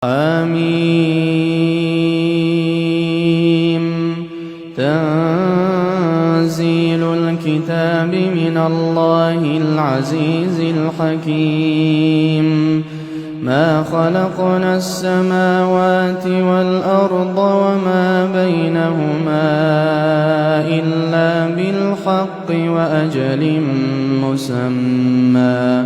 آمين. تنزيل الكتاب من الله العزيز الحكيم. ما خلقنا السماوات والأرض وما بينهما إلا بالحق وأجل مسمى،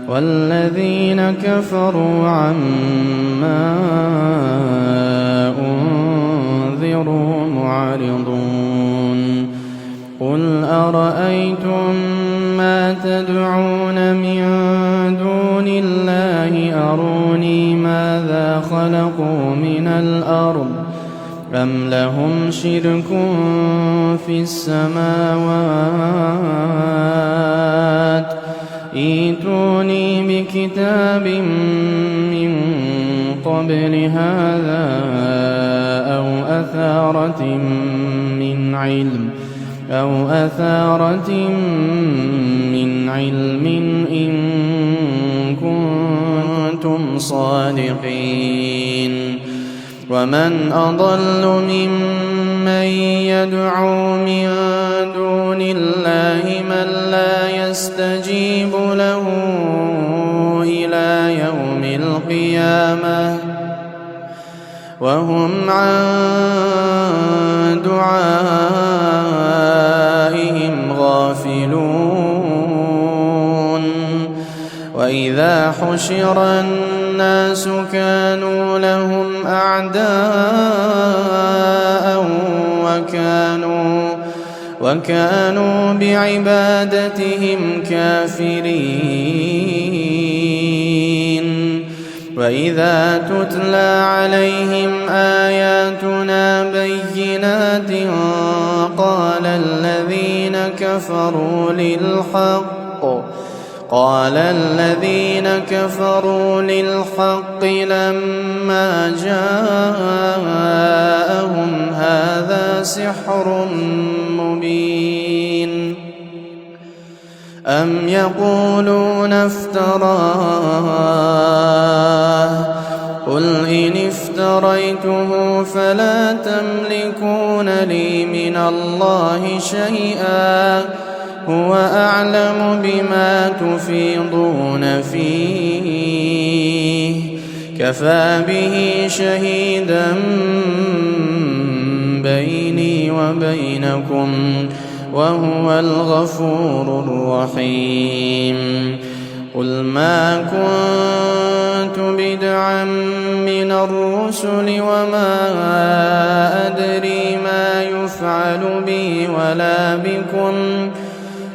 والذين كفروا عما أنذروا معرضون. قل أرأيتم ما تدعون من دون الله أروني ماذا خلقوا من الأرض أم لهم شرك في السماوات ائتوني بكتاب من قبل هذا أو أثارة من علم إن كنتم صادقين. ومن أضل ممن يدعو من دون الله من لا يستجيب له إلى يوم القيامة وهم عن دعائهم غافلون. وإذا حشر الناس كانوا لهم أعداء وكانوا بعبادتهم كافرين. وإذا تتلى عليهم آياتنا بينات قال الذين كفروا للحق لما جاءهم هذا سحر مبين. أم يقولون افتراه قل إن افتريته فلا تملكون لي من الله شيئا هو أعلم بما تفيضون فيه كفى به شهيدا بيني وبينكم وهو الغفور الرحيم. قل ما كنت بدعا من الرسل وما أدري ما يفعل بي ولا بكم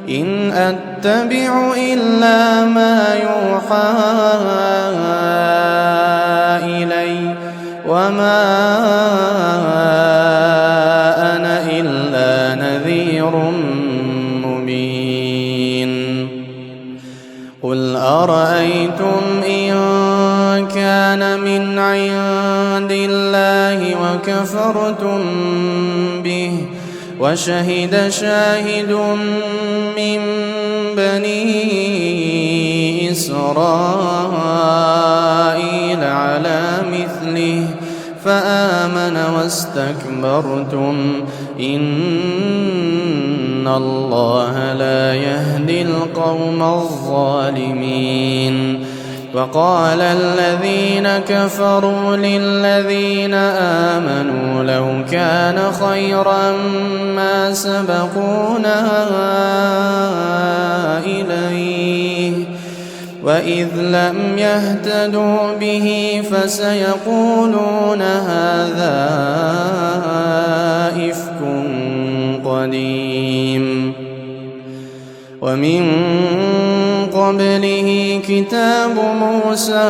إن أتبع إلا ما يوحى إلي وما أنا إلا نذير مبين. قل أرأيتم إن كان من عند الله وكفرتم به وشهد شاهد من بني إسرائيل على مثله فآمن واستكبرتم إن الله لا يهدي القوم الظالمين. وقال الذين كفروا للذين آمنوا لو كان خيرا ما سبقونا إليه وإذ لم يهتدوا به فسيقولون هذا إفك قديم. ومن قبله كتاب موسى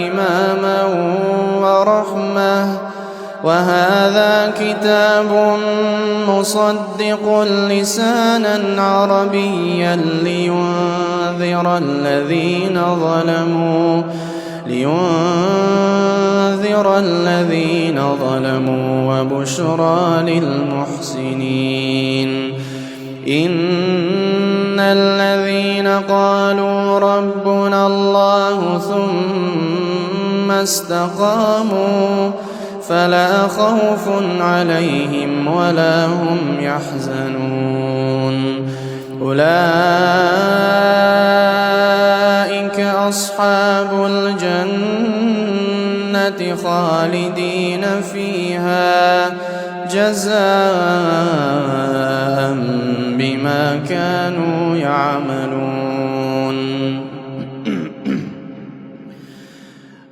إماما ورحمة وهذا كتاب مصدق لسانا عربيا لينذر الذين ظلموا وبشرى للمحسنين. إن الذين قالوا ربنا الله ثم ثم استقاموا فلا خوف عليهم ولا هم يحزنون أولئك أصحاب الجنة خالدين فيها جزاء بما كانوا يعملون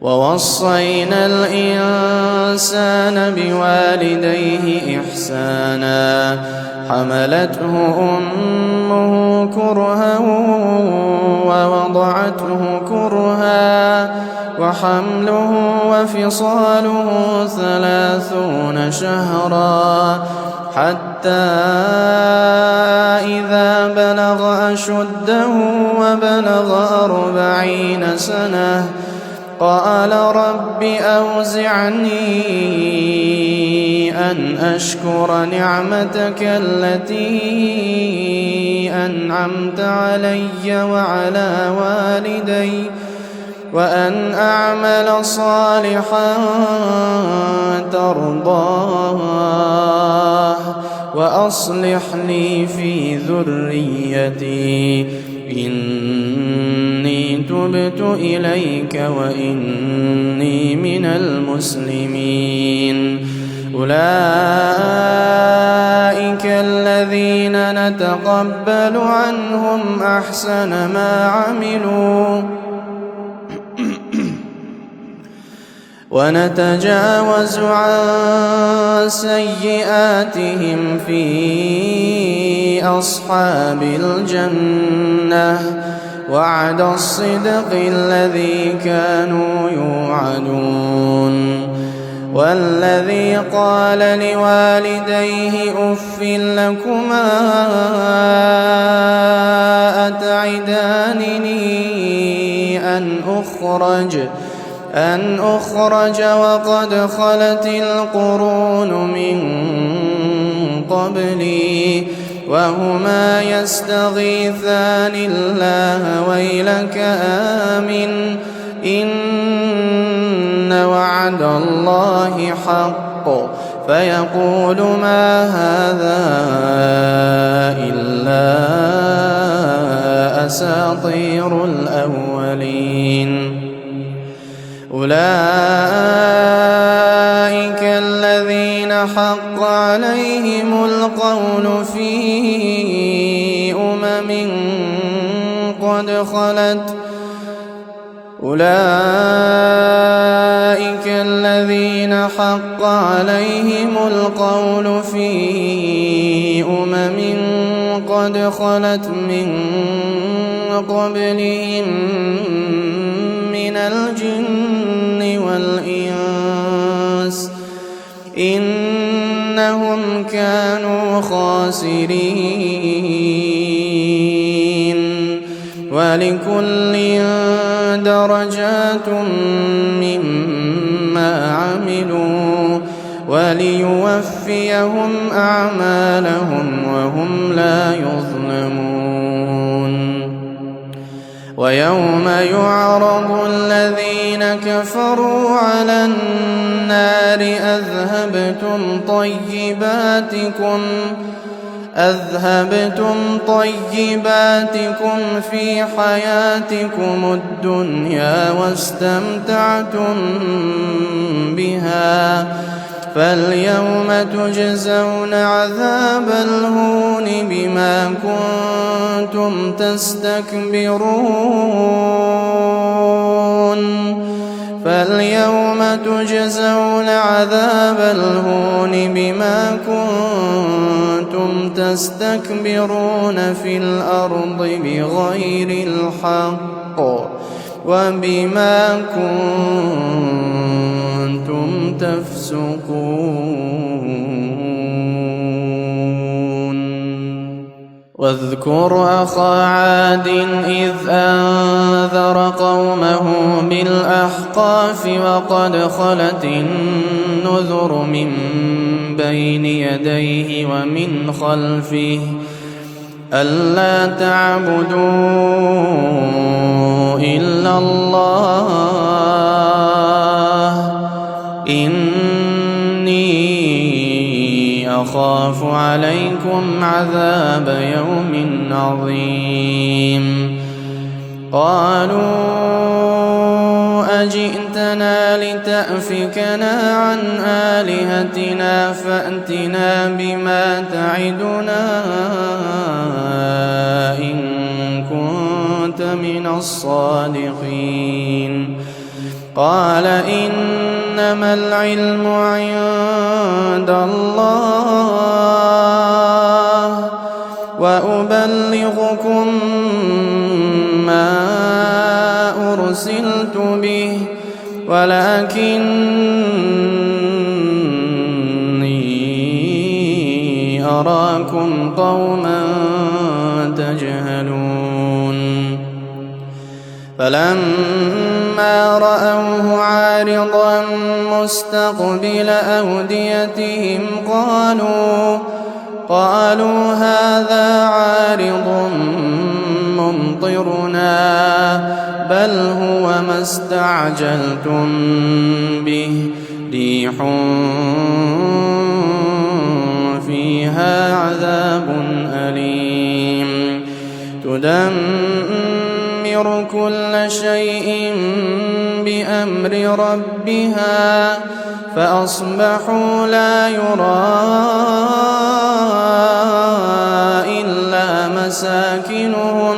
ووصينا الإنسان بوالديه إحسانا حملته أمه كرها ووضعته كرها وحمله وفصاله 30 شهرا حتى إذا بلغ أشده وبلغ 40 سنة قال رب أوزعني أن أشكر نعمتك التي أنعمت علي وعلى والدي وأن أعمل صالحا ترضاه وأصلح لي في ذريتي إني تبت إليك وإني من المسلمين أولئك الذين نتقبل عنهم أحسن ما عملوا ونتجاوز عن سيئاتهم في أصحاب الجنة وعد الصدق الذي كانوا يوعدون والذي قال لوالديه أف لكما أتعدانني أن أخرج وقد خلت القرون من قبلي وهما يستغيثان الله ويلك آمن إن وعد الله حق فيقول ما هذا إلا أساطير الأولين أولئك الذين حق عليهم القول في قد خلت أولئك الذين حق عليهم القول في قد خلت من قبلهم من الجن والإنس إنهم كانوا خاسرين ولكل درجات مما عملوا وليوفيهم أعمالهم وهم لا يظلمون ويوم يعرض الذين كفروا على النار أذهبتم طيباتكم في حياتكم الدنيا واستمتعتم بها فاليوم تجزون عذاب الهون بما كنتم تستكبرون في الأرض بغير الحق وبما كنتم تفسقون واذكر أخا عاد إذ أنذر قومه بالأحقاف وقد خلت النذر من بين يديه ومن خلفه ألا تعبدوا إلا الله إني أخاف عليكم عذاب يوم عظيم قالوا أجئتنا لتأفكنا عن آلهتنا فأتنا بما تعدنا إن كنت من الصادقين قال إنما العلم عند الله وأبلغكم ما أرسلت به ولكني أراكم قوما تجهلون فلما رأوه عارضا مستقبل أوديتهم قالوا هذا عارض ممطرنا بل هو ما استعجلتم به ريح فيها عذاب أليم تدمر كل شيء بأمر ربها فأصبحوا لا يرى إلا مساكنهم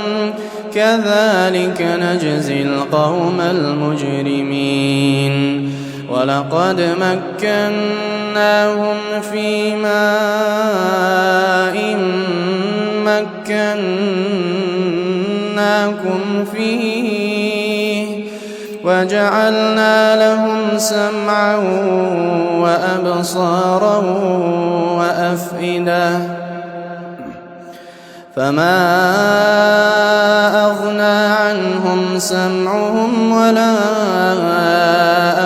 كذلك نجزي القوم المجرمين ولقد مكناهم في ماء مكناكم فيه وجعلنا لهم سمعا وأبصارا وأفئدة فما أغنى عنهم سمعهم ولا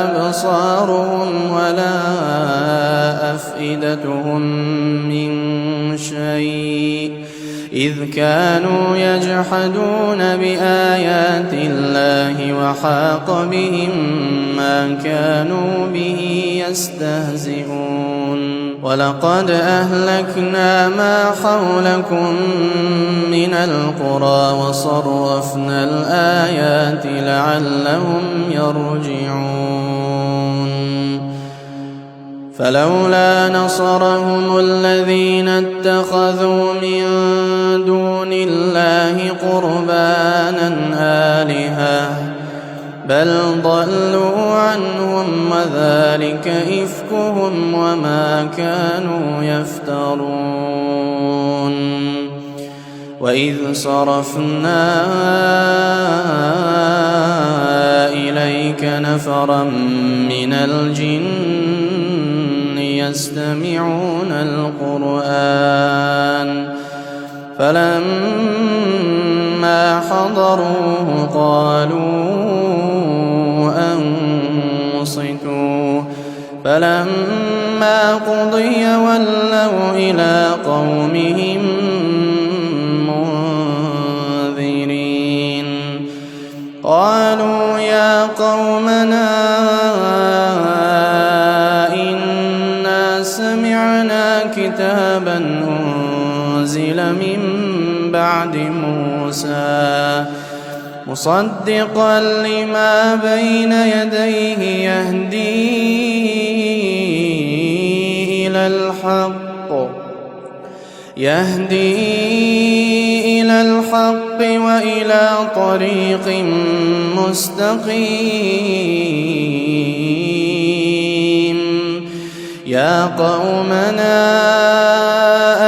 أبصارهم ولا أفئدتهم من شيء إذ كانوا يجحدون بآيات الله وحاق بهم ما كانوا به يستهزئون ولقد أهلكنا ما حولكم من القرى وصرفنا الآيات لعلهم يرجعون فلولا نصرهم الذين اتخذوا من دون الله قربانا آلهة بل ضلوا عنهم وذلك إفكهم وما كانوا يفترون وإذ صرفنا إليك نفرا من الجن يستمعون القرآن فلما حضروه قالوا أنصتوا فلما قضي ولوا إلى قومهم منذرين قالوا يا قومنا إنا سمعنا كتابا أنزل من بعد موسى مصدقا لما بين يديه يهدي إلى الحق وإلى طريق مستقيم يا قومنا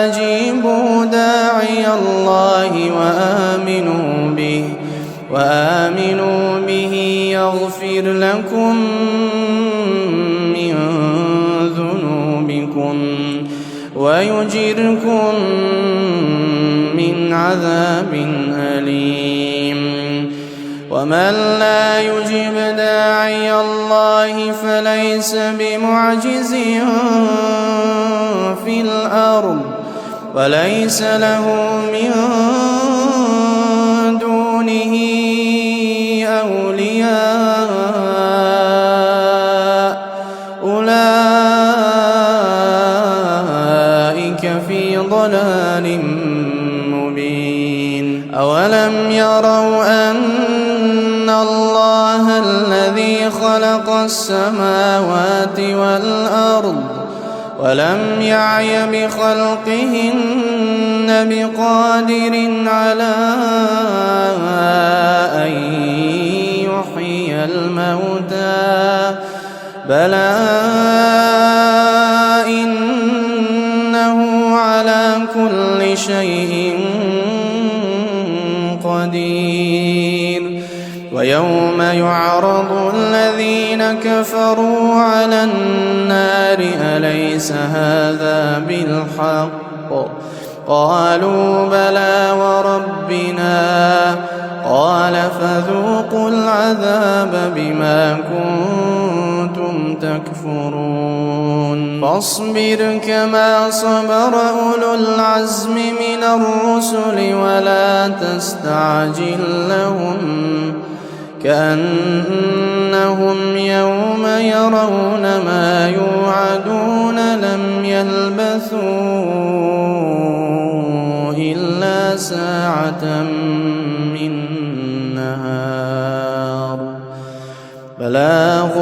أجيبوا داعي الله وآمنوا به يغفر لكم من ذنوبكم ويجركم من عذاب أليم ومن لا يجب داعي الله فليس بمعجز في الأرض وليس له من دونه أولياء خلق السماوات والأرض ولم يعي بخلقهن بقادر على أن يحيي الموتى بلى إنه على كل شيء قدير ويوم يعرض الذين كفروا على النار أليس هذا بالحق قالوا بلى وربنا قال فذوقوا العذاب بما كنتم تكفرون فاصبر كما صبر أولو العزم من الرسل ولا تستعجل لهم كأنهم يوم يرون ما يوعدون لم يلبثوا إلا ساعة من نهار بلاغ